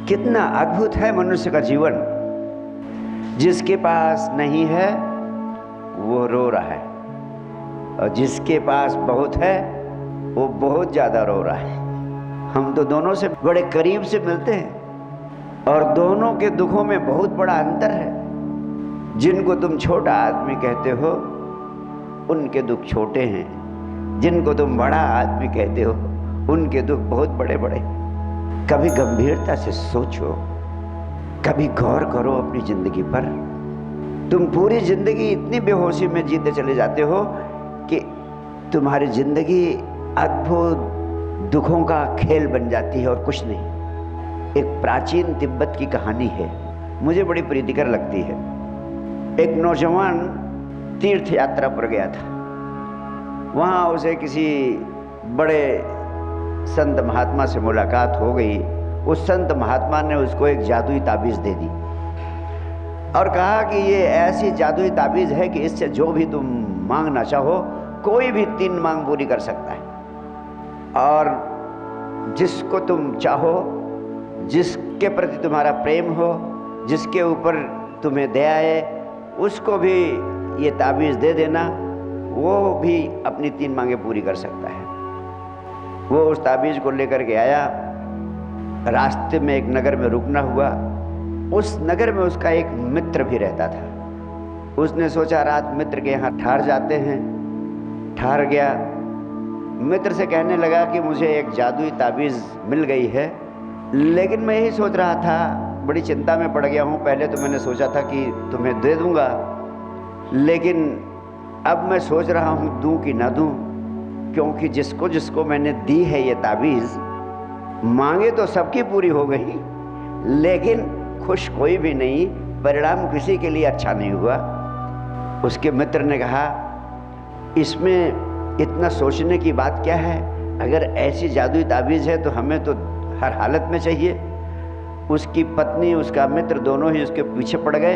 कितना अद्भुत है मनुष्य का जीवन। जिसके पास नहीं है वो रो रहा है, और जिसके पास बहुत है वो बहुत ज़्यादा रो रहा है। हम तो दोनों से बड़े करीब से मिलते हैं और दोनों के दुखों में बहुत बड़ा अंतर है। जिनको तुम छोटा आदमी कहते हो उनके दुख छोटे हैं, जिनको तुम बड़ा आदमी कहते हो उनके दुख बहुत बड़े बड़े। कभी गंभीरता से सोचो, कभी गौर करो अपनी जिंदगी पर। तुम पूरी जिंदगी इतनी बेहोशी में जीते चले जाते हो कि तुम्हारी जिंदगी अद्भुत दुखों का खेल बन जाती है और कुछ नहीं। एक प्राचीन तिब्बत की कहानी है, मुझे बड़ी प्रीतिकर लगती है। एक नौजवान तीर्थ यात्रा पर गया था। वहाँ उसे किसी बड़े संत महात्मा से मुलाकात हो गई। उस संत महात्मा ने उसको एक जादुई ताबीज़ दे दी और कहा कि ये ऐसी जादुई ताबीज़ है कि इससे जो भी तुम मांगना चाहो कोई भी 3 मांग पूरी कर सकता है, और जिसको तुम चाहो, जिसके प्रति तुम्हारा प्रेम हो, जिसके ऊपर तुम्हें दया है, उसको भी ये ताबीज़ दे देना, वो भी अपनी 3 मांगे पूरी कर सकता है। वो उस ताबीज़ को लेकर के आया। रास्ते में एक नगर में रुकना हुआ। उस नगर में उसका एक मित्र भी रहता था। उसने सोचा रात मित्र के यहाँ ठहर जाते हैं। ठहर गया। मित्र से कहने लगा कि मुझे एक जादुई ताबीज़ मिल गई है, लेकिन मैं यही सोच रहा था, बड़ी चिंता में पड़ गया हूँ। पहले तो मैंने सोचा था कि तुम्हें दे दूँगा, लेकिन अब मैं सोच रहा हूँ दूँ कि ना दूँ, क्योंकि जिसको जिसको मैंने दी है ये ताबीज़, मांगे तो सबकी पूरी हो गई, लेकिन खुश कोई भी नहीं, परिणाम किसी के लिए अच्छा नहीं हुआ। उसके मित्र ने कहा, इसमें इतना सोचने की बात क्या है? अगर ऐसी जादुई ताबीज़ है तो हमें तो हर हालत में चाहिए। उसकी पत्नी, उसका मित्र दोनों ही उसके पीछे पड़ गए,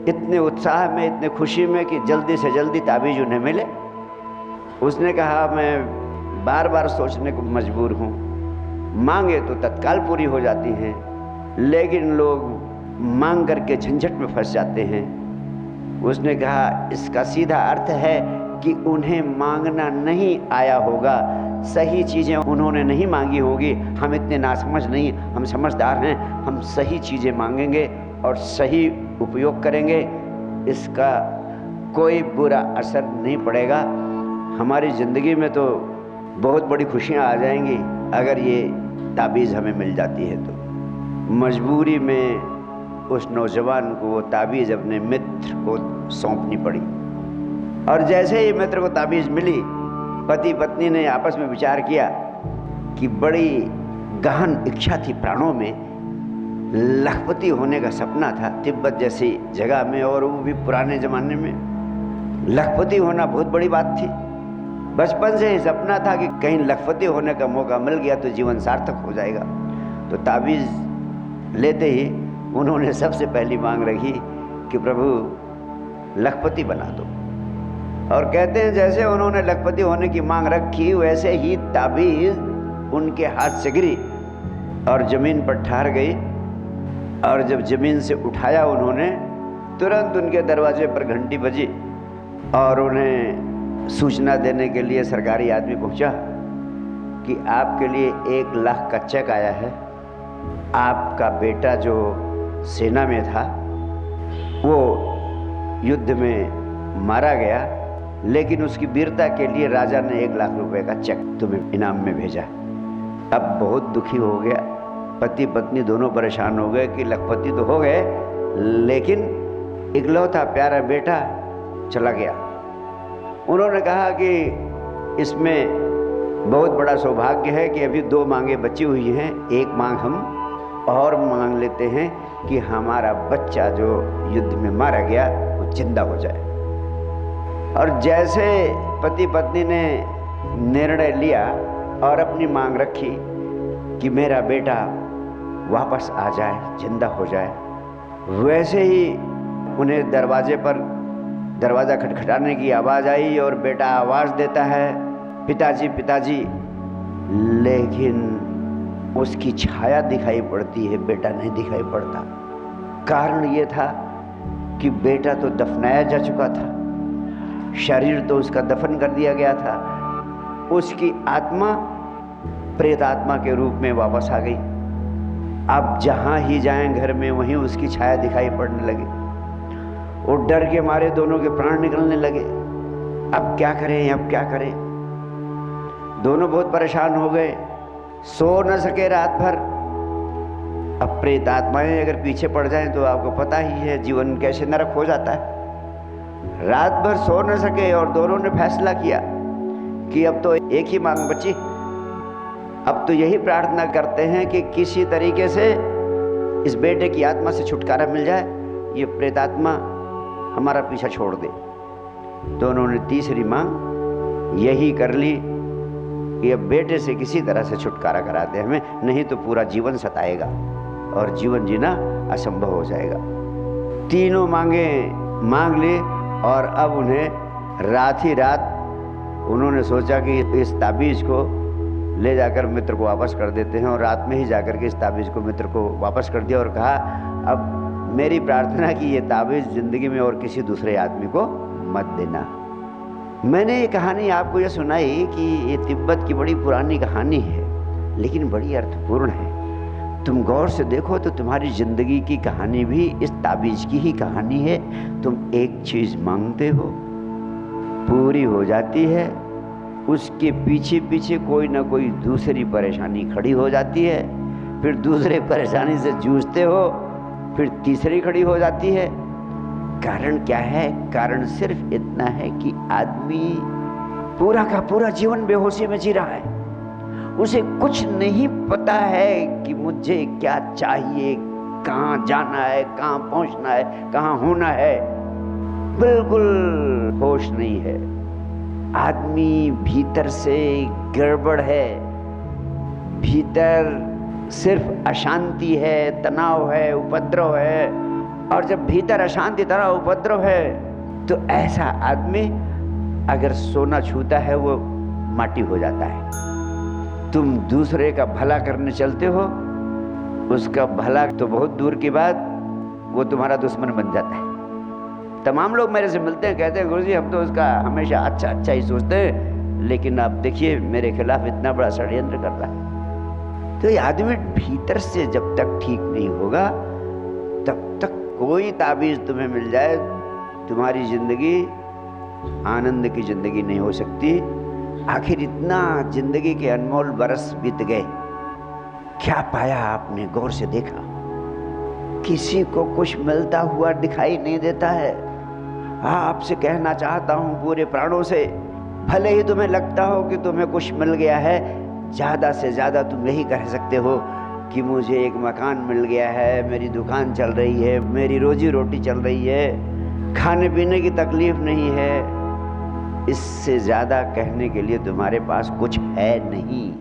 इतने उत्साह में, इतने खुशी में कि जल्दी से जल्दी ताबीज़ उन्हें मिले। उसने कहा, मैं बार बार सोचने को मजबूर हूँ। मांगे तो तत्काल पूरी हो जाती हैं, लेकिन लोग मांग करके झंझट में फंस जाते हैं। उसने कहा, इसका सीधा अर्थ है कि उन्हें मांगना नहीं आया होगा, सही चीज़ें उन्होंने नहीं मांगी होगी। हम इतने नासमझ नहीं, हम समझदार हैं। हम सही चीज़ें मांगेंगे और सही उपयोग करेंगे, इसका कोई बुरा असर नहीं पड़ेगा। हमारी ज़िंदगी में तो बहुत बड़ी खुशियाँ आ जाएंगी अगर ये ताबीज़ हमें मिल जाती है। तो मजबूरी में उस नौजवान को वो ताबीज़ अपने मित्र को सौंपनी पड़ी। और जैसे ही मित्र को ताबीज़ मिली, पति पत्नी ने आपस में विचार किया कि बड़ी गहन इच्छा थी प्राणों में, लखपति होने का सपना था तिब्बत जैसी जगह में, और वो भी पुराने ज़माने में। लखपति होना बहुत बड़ी बात थी। बचपन से ही सपना था कि कहीं लखपति होने का मौका मिल गया तो जीवन सार्थक हो जाएगा। तो ताबीज़ लेते ही उन्होंने सबसे पहली मांग रखी कि प्रभु लखपति बना दो। और कहते हैं जैसे उन्होंने लखपति होने की मांग रखी, वैसे ही ताबीज़ उनके हाथ से गिरी और ज़मीन पर ठहर गई। और जब ज़मीन से उठाया उन्होंने, तुरंत उनके दरवाजे पर घंटी बजी और उन्हें सूचना देने के लिए सरकारी आदमी पहुंचा कि आपके लिए 1 लाख का चेक आया है। आपका बेटा जो सेना में था वो युद्ध में मारा गया, लेकिन उसकी वीरता के लिए राजा ने 1 लाख रुपए का चेक तुम्हें इनाम में भेजा। अब बहुत दुखी हो गया, पति पत्नी दोनों परेशान हो गए कि लखपति तो हो गए, लेकिन इकलौता प्यारा बेटा चला गया। उन्होंने कहा कि इसमें बहुत बड़ा सौभाग्य है कि अभी 2 मांगे बची हुई हैं। एक मांग हम और मांग लेते हैं कि हमारा बच्चा जो युद्ध में मारा गया वो जिंदा हो जाए। और जैसे पति पत्नी ने निर्णय लिया और अपनी मांग रखी कि मेरा बेटा वापस आ जाए, जिंदा हो जाए, वैसे ही उन्हें दरवाज़ा खटखटाने की आवाज़ आई और बेटा आवाज़ देता है, पिताजी पिताजी। लेकिन उसकी छाया दिखाई पड़ती है, बेटा नहीं दिखाई पड़ता। कारण ये था कि बेटा तो दफनाया जा चुका था, शरीर तो उसका दफन कर दिया गया था, उसकी आत्मा प्रेत आत्मा के रूप में वापस आ गई। अब जहाँ ही जाएं घर में वहीं उसकी छाया दिखाई पड़ने लगी। वो डर के मारे दोनों के प्राण निकलने लगे। अब क्या करें, अब क्या करें। दोनों बहुत परेशान हो गए, सो न सके रात भर। अब प्रेत आत्माएं अगर पीछे पड़ जाएं तो आपको पता ही है जीवन कैसे नरक हो जाता है। रात भर सो न सके और दोनों ने फैसला किया कि अब तो एक ही मांग बची, अब तो यही प्रार्थना करते हैं कि किसी तरीके से इस बेटे की आत्मा से छुटकारा मिल जाए, ये प्रेतात्मा हमारा पीछा छोड़ दे। दोनों ने तीसरी मांग यही कर ली कि अब बेटे से किसी तरह से छुटकारा कराते हमें, नहीं तो पूरा जीवन सताएगा और जीवन जीना असंभव हो जाएगा। तीनों मांगे मांग ली और अब उन्हें रात ही रात उन्होंने सोचा कि इस ताबीज़ को ले जाकर मित्र को वापस कर देते हैं, और रात में ही जाकर के इस ताबीज़ को मित्र को वापस कर दिया और कहा, अब मेरी प्रार्थना कि ये ताबीज़ ज़िंदगी में और किसी दूसरे आदमी को मत देना। मैंने ये कहानी आपको ये सुनाई कि ये तिब्बत की बड़ी पुरानी कहानी है, लेकिन बड़ी अर्थपूर्ण है। तुम गौर से देखो तो तुम्हारी ज़िंदगी की कहानी भी इस ताबीज़ की ही कहानी है। तुम एक चीज़ मांगते हो, पूरी हो जाती है, उसके पीछे पीछे कोई ना कोई दूसरी परेशानी खड़ी हो जाती है, फिर दूसरे परेशानी से जूझते हो, फिर तीसरी खड़ी हो जाती है। कारण क्या है? कारण सिर्फ इतना है कि आदमी पूरा का पूरा जीवन बेहोशी में जी रहा है। उसे कुछ नहीं पता है कि मुझे क्या चाहिए, कहाँ जाना है, कहाँ पहुँचना है, कहाँ होना है। बिल्कुल होश नहीं है। आदमी भीतर से गड़बड़ है, भीतर सिर्फ अशांति है, तनाव है, उपद्रव है। और जब भीतर अशांति, तनाव, उपद्रव है तो ऐसा आदमी अगर सोना छूता है वो माटी हो जाता है। तुम दूसरे का भला करने चलते हो, उसका भला तो बहुत दूर की बात, वो तुम्हारा दुश्मन बन जाता है। तमाम लोग मेरे से मिलते हैं, कहते हैं गुरुजी हम तो उसका हमेशा अच्छा अच्छा ही सोचते हैं, लेकिन आप देखिए मेरे खिलाफ इतना बड़ा षड्यंत्र कर रहा है। तो ये आदमी भीतर से जब तक ठीक नहीं होगा तब तक कोई ताबीज़ तुम्हें मिल जाए, तुम्हारी ज़िंदगी आनंद की ज़िंदगी नहीं हो सकती। आखिर इतना ज़िंदगी के अनमोल बरस बीत गए, क्या पाया आपने? गौर से देखा? किसी को कुछ मिलता हुआ दिखाई नहीं देता है। आपसे कहना चाहता हूँ पूरे प्राणों से, भले ही तुम्हें लगता हो कि तुम्हें कुछ मिल गया है, ज़्यादा से ज़्यादा तुम यही कह सकते हो कि मुझे एक मकान मिल गया है, मेरी दुकान चल रही है, मेरी रोजी रोटी चल रही है, खाने पीने की तकलीफ नहीं है। इससे ज़्यादा कहने के लिए तुम्हारे पास कुछ है नहीं।